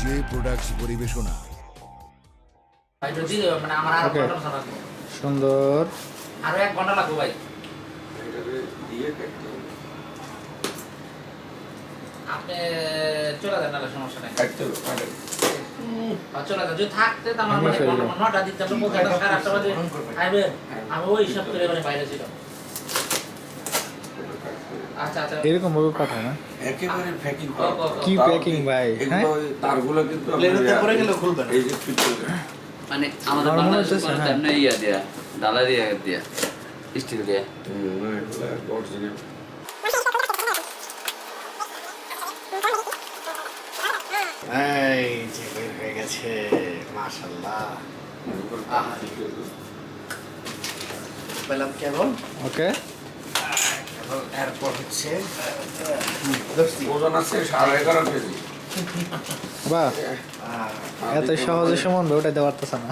J products পরিবেশনা। সুন্দর। আরো 1 ঘন্টা লাগবে ভাই। আপনি চলে যান, নাহলে সমস্যা নাই। চলে যান, যদি থাকতে তো আমার মানে 9টা দিতে আপনি বলতে 8:30 বাজে আইবেন, আমি ওই হিসাব করে মানে বাইরে ছিলাম। আচ্ছা আচ্ছা, এরকম ভাবে পাঠায় না একেবারে প্যাকিং কি প্যাকিং ভাই? হ্যাঁ তারগুলো কিন্তু প্লেনেতে পরে গেলে খুলবে না। এই যে ফিট করে মানে আমাদের আমার মনে বাংলাদেশে হচ্ছে, মানে হ্যাঁ। এমনি ইয়া দিয়া ডালা দিয়া স্টিল দিয়া মানে এগুলো অরিজিনাল এই যে বের হয়ে গেছে, মাশাআল্লাহ। পেলাম কেবল, ওকে। কেবল এরপর হচ্ছে ওজন আছে 11.5 কেজি। বাহ, এত সহজে সমান ওটা দিতে পারতেছ না।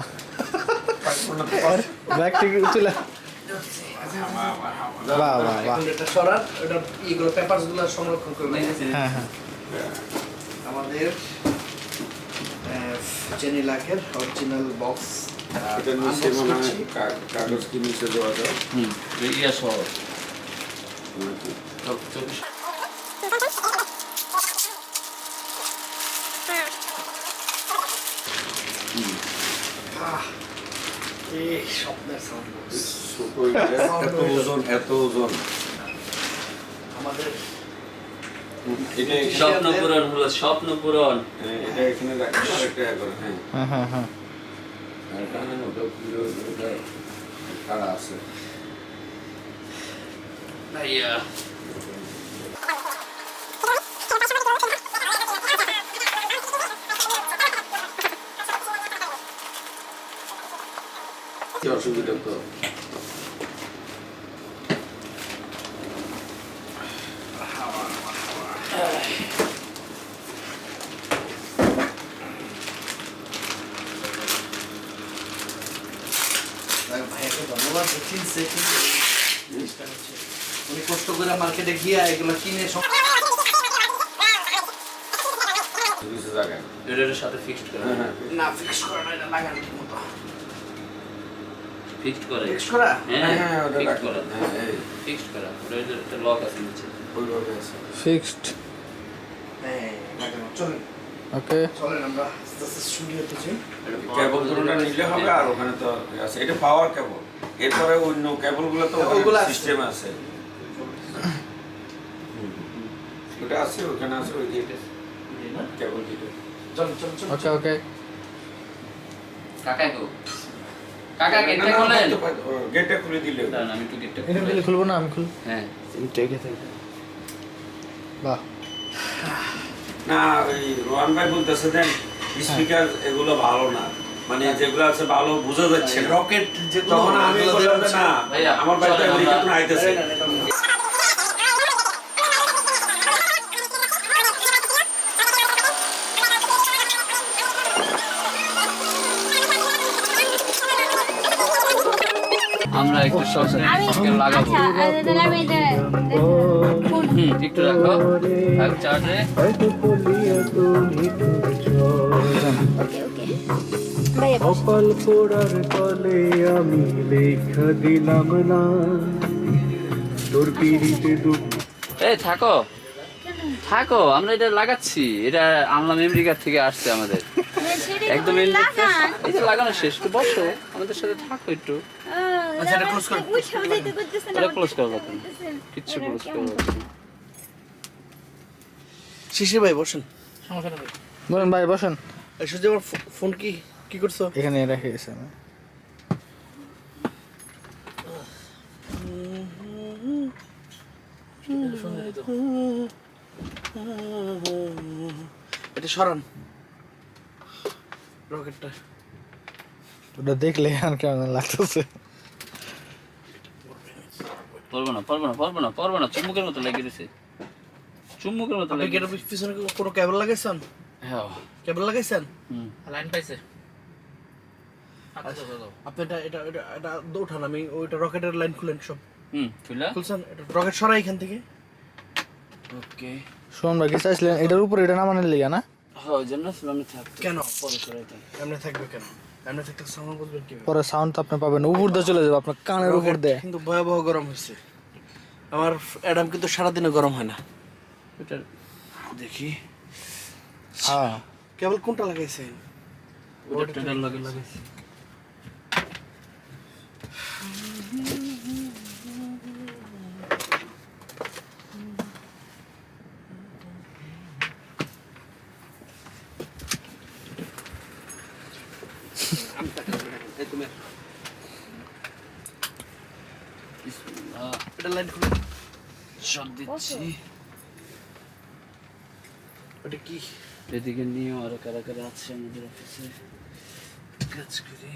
ব্যাগ থেকে চলে বাহ বাহ বাহ। এটা সরার, ওটা এইগুলো পেপারস গুলো সংরক্ষণ করবে। হ্যাঁ হ্যাঁ, আমাদের জেনি লাকের অরিজিনাল বক্স এটা নিচে মনে হয় কাগজ কি নিচে দেওয়া যায়। ইয়া সহ এই স্বপ্নের সাউন্ড বক্স। ছোট এত ওজন আমাদের এটা স্বপ্ন পূরণ হলো, স্বপ্ন পূরণ। এটা এখানে রাখতে আরেকটা করে। হ্যাঁ হ্যাঁ হ্যাঁ হ্যাঁ। এটা না ওটা পুরো ওটা কারা আছে। ইয়া কি অসুবিধা তো ভাইয়াকে ধন্যবাদ, চিনছে জিনিসটা হচ্ছে উনি কষ্ট করে মার্কেটে গিয়ে এগুলো কিনে কিছু জায়গায় এটার সাথে ফিক্সড করা, না ফিক্স করা না, এটা লাগানোর মতো ফিক্সড করে, ফিক্স করা। হ্যাঁ হ্যাঁ ওটা ফিক্সড করা, এই ফিক্সড করা। এটা লক আছে নিচে। ওইভাবে আছে। ফিক্সড। হ্যাঁ লাগানো। চলেন ওকে। চলেন আমরা আস্তে আস্তে স্টুডিওতে যাই। কেবল দুটোটা নিলে হবে, আর ওখানে তো আছে এটা পাওয়ার কেবল। এরপরে অন্য কেবলগুলো তো ওগুলো আছে। সিস্টেম আছে। ওটা আছে, ওখানে আছে ওই দিকে কেবল দিকে। চলেন চলেন চলেন। ওকে ওকে। কাকা গো, কাকা গেটটা খুলেন। গেটটা খুলে দিলে দাঁড়ান, আমি একটু গেটটা এটা খুলে। খুলবো না, আমি খুল। হ্যাঁ বাহ, না ওই রোহান ভাই বলতেছে দেন স্পিকার এগুলো ভালো না, মানে যেগুলো আছে ভালো বোঝা যাচ্ছে না। রকেট যেগুলো তখন আমি ওগুলো বললাম যে না ভাইয়া, আমার বাড়িতে চলেন আমেরিকা আমরা- তো আইতেছে। আমরা একটু সসে লাগাবো। আচ্ছা তাহলে আমি এটা একটু রাখো, আর চার্জে। ওকে ওকে ভাইয়া বস। কপাল পোড়ার তলে আমি লেখা দিলাম না তোর পিড়িতে দুঃখ। এই থাকো থাকো, আমরা এটা লাগাচ্ছি। এটা আমলাম আমেরিকা থেকে আসছে আমাদের, একদম লাগান। এই যে লাগানো শেষ। একটু বসো, আমাদের সাথে থাকো একটু। আচ্ছা, এটা close করো। উঠাও দিতে করতেছেন। এটা ক্লোজ করবো তুমি, কিচ্ছু ক্লোজ করবো না। শিশির ভাই বসেন। সমস্যা নেই। বলুন ভাই বসেন। এই সুজি আমার ফোন কি কি করছো? এখানে রেখে গেছি আমি। এটা সরান রকেটটা। ওটা দেখলে আর কেমন লাগতেছে। পারবো না, চুম্বকের মতো লেগে গেছে, চুম্বকের মতো আপনি লেগে কি এর পিছনে কোনো কেবল লাগাইছেন? হ্যাঁ। কেবল লাগাইছেন? লাইন পাইছে। আচ্ছা দাও। আপনি এটা এটা এটা এটা উঠান, আমি ওইটা রকেটের লাইন খুলেন সব। খুলা। খুলছেন? এটা রকেট সরাই এখান থেকে। ওকে। শোন ভাই, কি চাইছিলেন? এটার উপরে এটা নামানোর লিগা না? হ্যাঁ ওই জন্য আমি থাকবো। কেন পরে করে দেন, এমনি থাকবে কেন? এমনি থাকতে সাউন্ড বুঝবেন কিভাবে? পরে সাউন্ড তো আপনি পাবেন উপর দিয়ে চলে যাবে আপনার কানের উপর দিয়ে। কিন্তু ভয়াবহ গরম হয়েছে আমার অ্যাডাম, কিন্তু সারাদিনে গরম হয় না। এটা দেখি হ্যাঁ কেবল কোনটা লাগাইছেন? ওটা টোটাল লাগাইছি। এটা লাইট খুলে শট দিচ্ছি। ওটা কি এদিকে নিয়ে আরো কারা কারা আছে আমাদের অফিসে কাজ করি?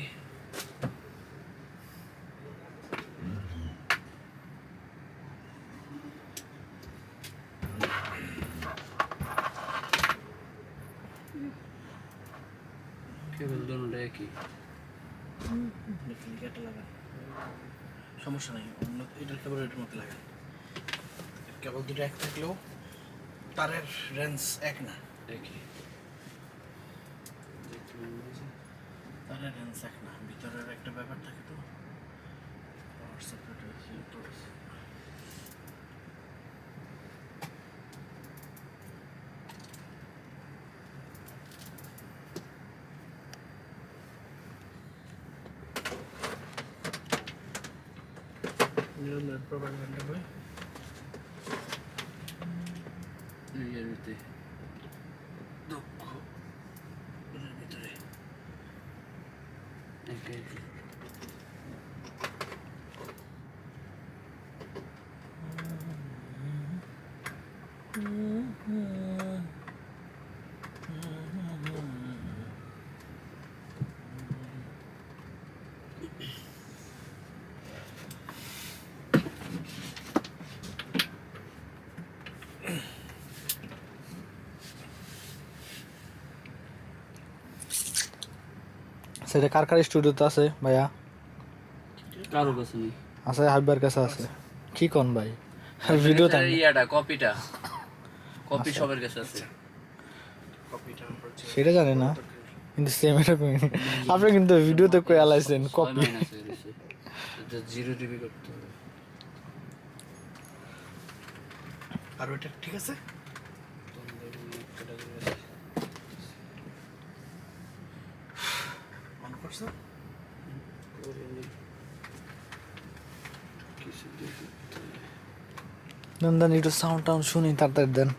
কেবল দুটোটা একই। এটা লাগান, সমস্যা নাই। অন্য এটার কেবল এটার মধ্যে লাগান। কেবল দুটো এক থাকলেও তারের রেঞ্জ এক না। একই তারের রেঞ্জ এক না, ভিতরের একটা ব্যাপার থাকে তো। পাওয়ার সাপ্লাই প্রপাগান্ডা বই এর ভিতরে দুঃখ এর ভিতরে একই। সেটা কার কার স্টুডিওতে আছে ভাইয়া? কারো কাছে নেই। আছে হাবিবার কাছে আছে। কি কোন ভাই ভিডিও তো ইয়াটা কপিটা কপি সবার কাছে আছে। কপিটা সেটা জানি না কিন্তু সেম এরকম আপনি কিন্তু ভিডিওতে কই আলাইছেন কপি। এটা 0 ডিবি করতে হবে। আর ওইটা ঠিক আছে? অন করছো? নন্দন একটু সাউন্ড টাউন্ড শুনি তাড়াতাড়ি দেন।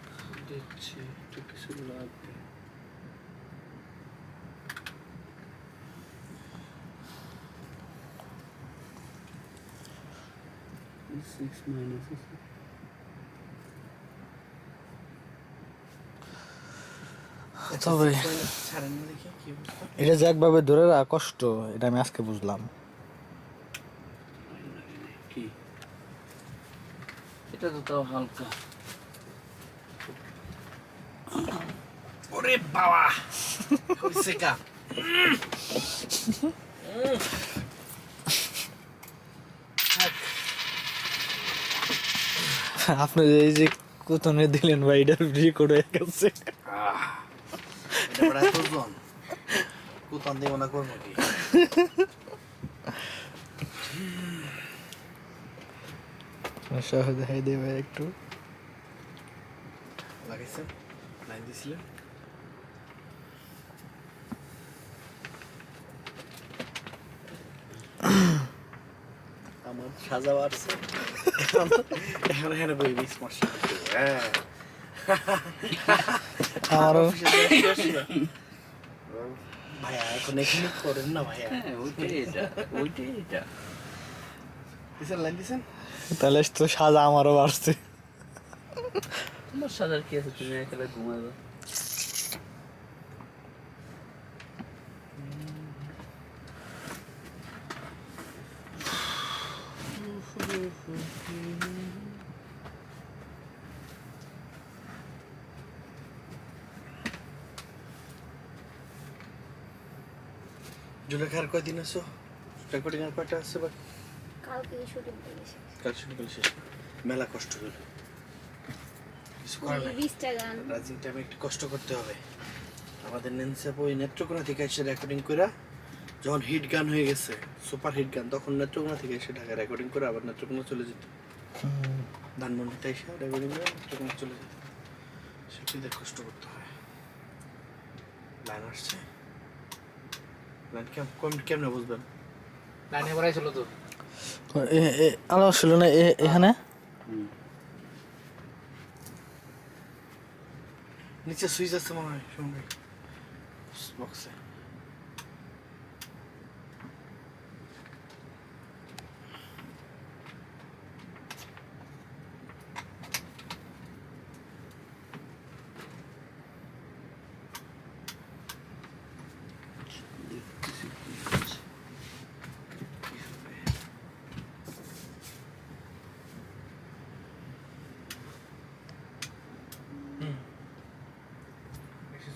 দেখছি একটু কিছু লাগবে। 6 minus তবে ছাড়েন না দেখি কি অবস্থা। এটা যে একভাবে ধরে রাখা কষ্ট, এটা আমি আজকে বুঝলাম। কি এটা তো তাও হালকা। ওরে বাবা হইছে কা আপনি এই যে কুতনে দিলেন ভাই, এটা রেকর্ড হয়ে গেছে। এটা বড় ওজন কুতন দিব না করব কি? সহজ দেখাই দেবে একটু। লাগাইছে লাইন দিছিলেন আমার সাজা বাড়ছে এখন এখানে বই সমস্যা। হ্যাঁ আমারও ভাইয়া এখন এখানে করেন না ভাইয়া। ওইটাই এটা ওইটাই এটা। দিছেন লাইন দিছেন? তাহলে তো সাজা আমারও বাড়ছে। তোমার সাজার কি আছে, তুমি একেবারে ঘুমাবে। জুলেখার কয়দিন আছো? রেকর্ডিং আর কয়টা আছে বাকি? কালকে শুটিং করেছি কাল শুটিং করে শেষ। মেলা কষ্ট হলো, কিছু করার নাই। 20টা গান। রাজিং টাইমে একটু কষ্ট করতে হবে। আমাদের নেন্সাপ ওই নেত্রকোনা থেকে এসে রেকর্ডিং করে যখন হিট গান হয়ে গেছে সুপার হিট গান তখন নেত্রকোনা থেকে এসে ঢাকা রেকর্ডিং করে আবার নেত্রকোনা চলে যেত ধানমন্ডিতে এসে রেকর্ডিং করে নেত্রকোনা চলে যেত সেটিদের কষ্ট করতে হয় লাইন আসছে লাইন কেমনে বুঝবেন লাইনে পড়াই ছিল তো আলো ছিল না এখানে নিচে সুইচ আছে মনে হয় সঙ্গে বক্সে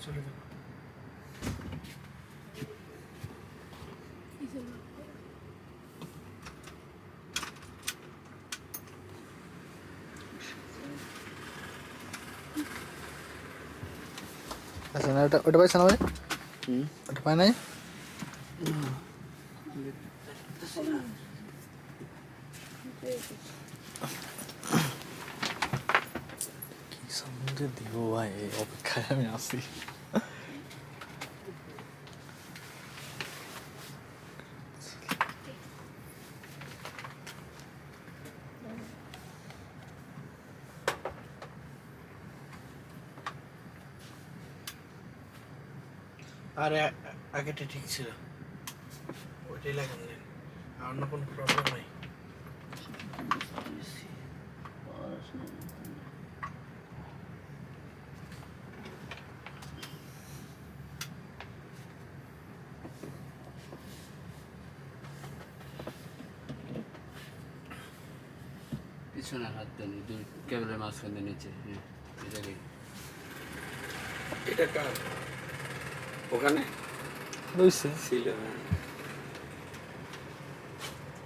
চলে গেল আচ্ছা না ওটা পাইছে না ভাই ওটা পাই নাই কি সম্বন্ধে দিব ভাই এই অপেক্ষায় আমি আছি আর আগেটা ঠিক ছিল ওইটাই লাগান আর অন্য কোনো প্রবলেম নাই পিছনে হাত দেন দুই কেবলের মাঝখান দিয়ে নিচে এটাকে এটা কার ওখানে বুঝছি ছিল হ্যাঁ।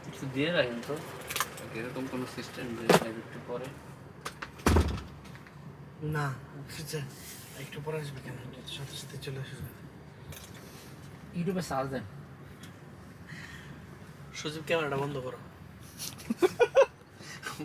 একটু দিয়ে রাখেন তো এরকম কোনো সিস্টেম একটু পরে না একটু পরে আসবে কেন সাথে সাথে চলে আসবে ইউটিউবে সার্চ দেন সুযোগ ক্যামেরাটা বন্ধ করো